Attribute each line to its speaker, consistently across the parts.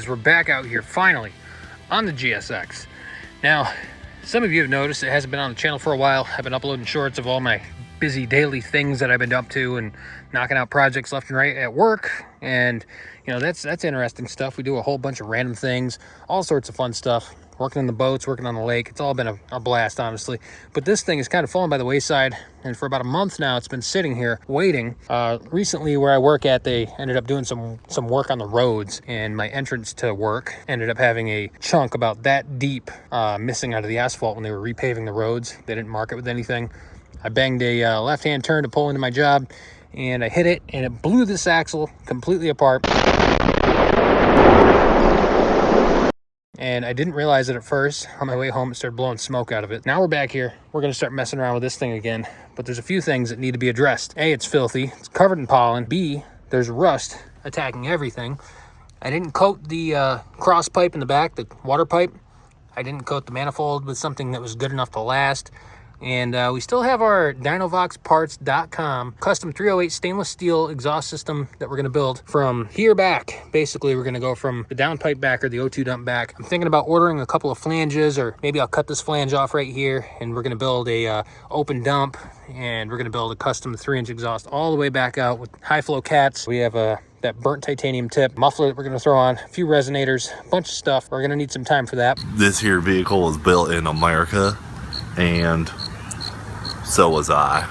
Speaker 1: guys, we're back out here finally on the GSX. Now, some of you have noticed it hasn't been on the channel for a while. I've been uploading shorts of all my busy daily things that I've been up to and knocking out projects left and right at work. And you know, that's interesting stuff. We do a whole bunch of random things, all sorts of fun stuff. Working in the boats, working on the lake. It's all been a blast, honestly. But this thing has kind of fallen by the wayside, and for about a month now, it's been sitting here waiting. Recently, where I work at, they ended up doing some work on the roads, and my entrance to work ended up having a chunk about that deep missing out of the asphalt when they were repaving the roads. They didn't mark it with anything. I banged a left-hand turn to pull into my job, and I hit it, and it blew this axle completely apart. And I didn't realize it at first. On my way home, it started blowing smoke out of it. Now we're back here. We're gonna start messing around with this thing again. But there's a few things that need to be addressed. A, it's filthy. It's covered in pollen. B, there's rust attacking everything. I didn't coat the cross pipe in the back, the water pipe. I didn't coat the manifold with something that was good enough to last. And we still have our DinovoxParts.com custom 308 stainless steel exhaust system that we're going to build from here back. Basically, we're going to go from the downpipe back or the O2 dump back. I'm thinking about ordering a couple of flanges, or maybe I'll cut this flange off right here, and we're going to build a open dump, and we're going to build a custom 3-inch exhaust all the way back out with high flow cats. We have that burnt titanium tip muffler that we're going to throw on, a few resonators, a bunch of stuff. We're going to need some time for that.
Speaker 2: This here vehicle was built in America, and so was I.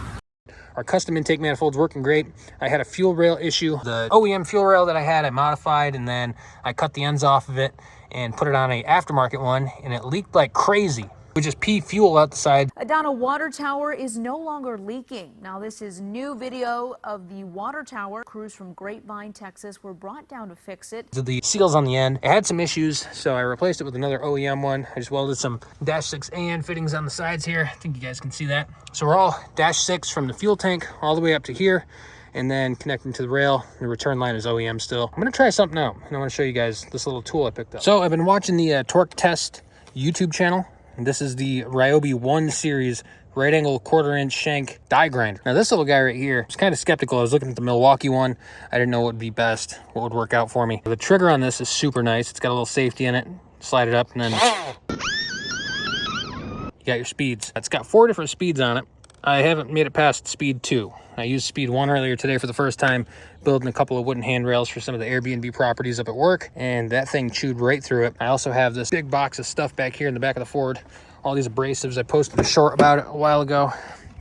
Speaker 1: Our custom intake manifold's working great. I had a fuel rail issue. The OEM fuel rail that I had, I modified, and then I cut the ends off of it and put it on a aftermarket one, and it leaked like crazy. We just pee fuel out the side.
Speaker 3: A Donna water tower is no longer leaking. Now, this is new video of the water tower. Crews from Grapevine, Texas were brought down to fix it.
Speaker 1: The seals on the end, it had some issues, so I replaced it with another OEM one. I just welded some Dash 6 AN fittings on the sides here. I think you guys can see that. So we're all Dash 6 from the fuel tank all the way up to here, and then connecting to the rail. The return line is OEM still. I'm gonna try something out, and I wanna show you guys this little tool I picked up. So I've been watching the Torque Test YouTube channel. And this is the Ryobi 1 series right angle 1/4-inch shank die grinder. Now this little guy right here, I was kind of skeptical. I was looking at the Milwaukee one. I didn't know what would be best, what would work out for me. The trigger on this is super nice. It's got a little safety in it. Slide it up and then you got your speeds. It's got 4 different speeds on it. I haven't made it past speed 2. I used speed 1 earlier today for the first time, building a couple of wooden handrails for some of the Airbnb properties up at work, and that thing chewed right through it. I also have this big box of stuff back here in the back of the Ford. All these abrasives. I posted a short about it a while ago.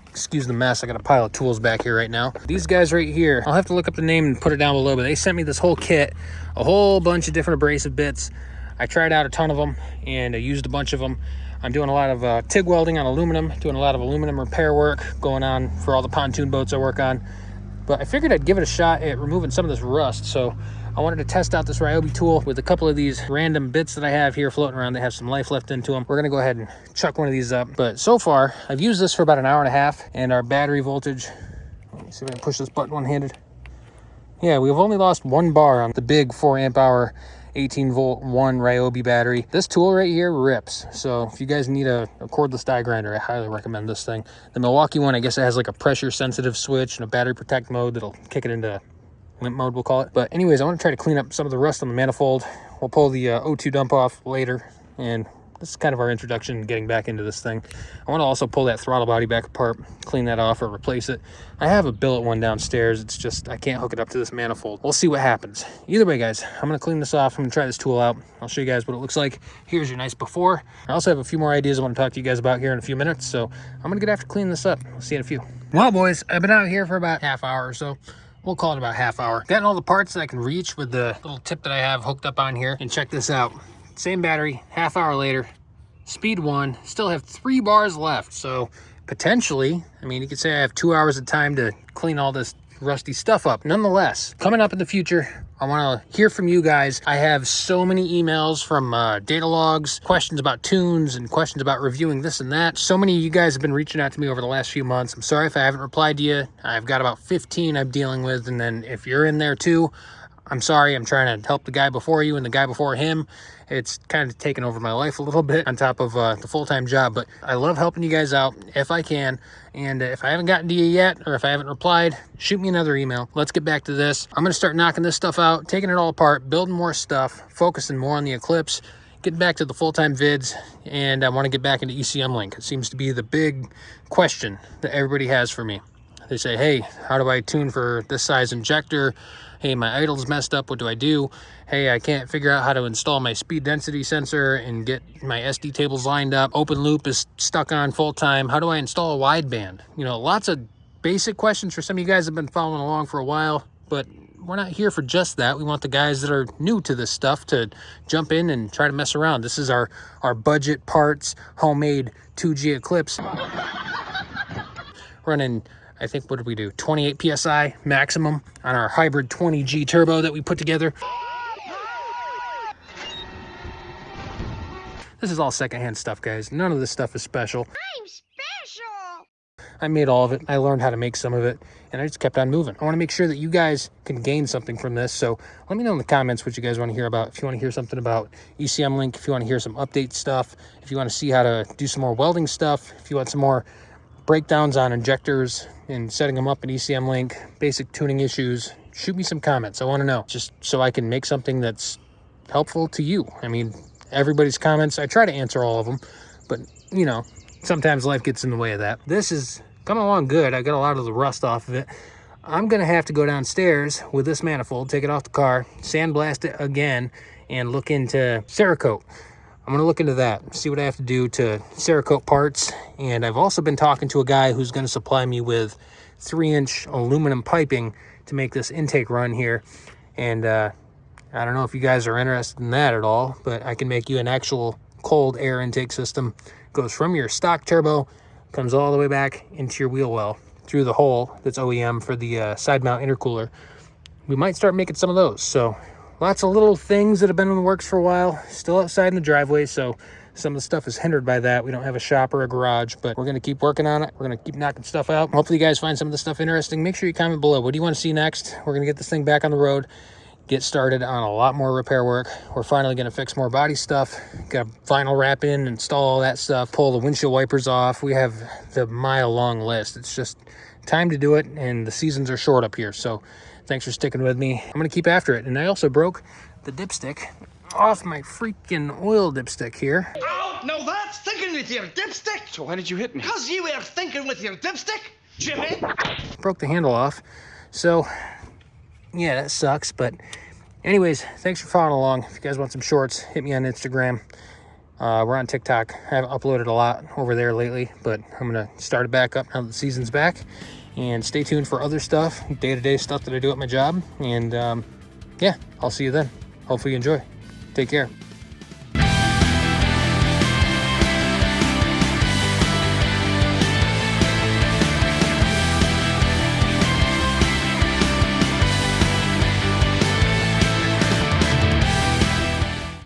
Speaker 1: Excuse the mess. I got a pile of tools back here right now. These guys right here, I'll have to look up the name and put it down below, but they sent me this whole kit, a whole bunch of different abrasive bits. I tried out a ton of them, and I used a bunch of them. I'm doing a lot of TIG welding on aluminum, doing a lot of aluminum repair work going on for all the pontoon boats I work on. But I figured I'd give it a shot at removing some of this rust. So I wanted to test out this Ryobi tool with a couple of these random bits that I have here floating around that have some life left into them. We're gonna go ahead and chuck one of these up. But so far, I've used this for about an hour and a half, and our battery voltage, let me see if I can push this button one-handed. Yeah, we've only lost 1 bar on the big 4 amp hour 18 volt 1 Ryobi battery. This tool right here rips. So if you guys need a cordless die grinder, I highly recommend this thing. The Milwaukee one, I guess it has like a pressure sensitive switch and a battery protect mode that'll kick it into limp mode, we'll call it. But anyways, I want to try to clean up some of the rust on the manifold. We'll pull the O2 dump off later, and this is kind of our introduction to getting back into this thing. I want to also pull that throttle body back apart, clean that off or replace it. I have a billet one downstairs. It's just I can't hook it up to this manifold. We'll see what happens. Either way, guys, I'm going to clean this off. I'm going to try this tool out. I'll show you guys what it looks like. Here's your nice before. I also have a few more ideas I want to talk to you guys about here in a few minutes, so I'm going to get after cleaning this up. I'll see you in a few. Well, boys, I've been out here for about half hour or so. We'll call it about half hour. Gotten all the parts that I can reach with the little tip that I have hooked up on here. And check this out. Same battery, half hour later, speed 1, still have 3 bars left. So potentially, I mean, you could say I have 2 hours of time to clean all this rusty stuff up. Nonetheless, coming up in the future, I want to hear from you guys. I have so many emails from data logs, questions about tunes, and questions about reviewing this and that. So many of you guys have been reaching out to me over the last few months. I'm sorry if I haven't replied to you. I've got about 15 I'm dealing with, and then if you're in there too, I'm sorry, I'm trying to help the guy before you and the guy before him. It's kind of taken over my life a little bit on top of the full-time job, but I love helping you guys out if I can. And if I haven't gotten to you yet, or if I haven't replied, shoot me another email. Let's get back to this. I'm gonna start knocking this stuff out, taking it all apart, building more stuff, focusing more on the Eclipse, getting back to the full-time vids, and I want to get back into ECM Link. It seems to be the big question that everybody has for me. They say, hey, how do I tune for this size injector? Hey, my idle's messed up, what do I do? Hey, I can't figure out how to install my speed density sensor and get my SD tables lined up. Open loop is stuck on full time. How do I install a wideband? You know, lots of basic questions for some of you guys that have been following along for a while, but we're not here for just that. We want the guys that are new to this stuff to jump in and try to mess around. This is our budget parts, homemade 2G Eclipse. Running, I think, what did we do? 28 PSI maximum on our hybrid 20G turbo that we put together. This is all secondhand stuff, guys. None of this stuff is special.
Speaker 4: I'm special!
Speaker 1: I made all of it. I learned how to make some of it, and I just kept on moving. I want to make sure that you guys can gain something from this, so let me know in the comments what you guys want to hear about. If you want to hear something about ECM Link, if you want to hear some update stuff, if you want to see how to do some more welding stuff, if you want some more breakdowns on injectors and setting them up in ECM Link, basic tuning issues, shoot me some comments. I want to know, just so I can make something that's helpful to you. I mean, everybody's comments, I try to answer all of them, but you know, sometimes life gets in the way of that. This is coming along good. I got a lot of the rust off of it. I'm gonna have to go downstairs with this manifold, take it off the car, sandblast it again, and look into Cerakote. I'm gonna look into that, see what I have to do to Cerakote parts. And I've also been talking to a guy who's gonna supply me with 3-inch aluminum piping to make this intake run here. And I don't know if you guys are interested in that at all, but I can make you an actual cold air intake system. Goes from your stock turbo, comes all the way back into your wheel well through the hole that's OEM for the side mount intercooler. We might start making some of those. So lots of little things that have been in the works for a while, still outside in the driveway, so some of the stuff is hindered by that. We don't have a shop or a garage, but we're going to keep working on it. We're going to keep knocking stuff out. Hopefully you guys find some of this stuff interesting. Make sure you comment below. What do you want to see next? We're going to get this thing back on the road, get started on a lot more repair work. We're finally going to fix more body stuff, got vinyl wrap in, install all that stuff, pull the windshield wipers off. We have the mile-long list. It's just time to do it, and the seasons are short up here, so thanks for sticking with me. I'm going to keep after it. And I also broke the dipstick off my freaking oil dipstick here.
Speaker 5: Ow! No, that's thinking with your dipstick!
Speaker 6: So why did you hit me?
Speaker 5: Because you were thinking with your dipstick, Jimmy!
Speaker 1: Broke the handle off. So, yeah, that sucks. But anyways, thanks for following along. If you guys want some shorts, hit me on Instagram. We're on TikTok. I haven't uploaded a lot over there lately, but I'm going to start it back up now that the season's back. And stay tuned for other stuff, day-to-day stuff that I do at my job. And yeah, I'll see you then. Hopefully you enjoy. Take care.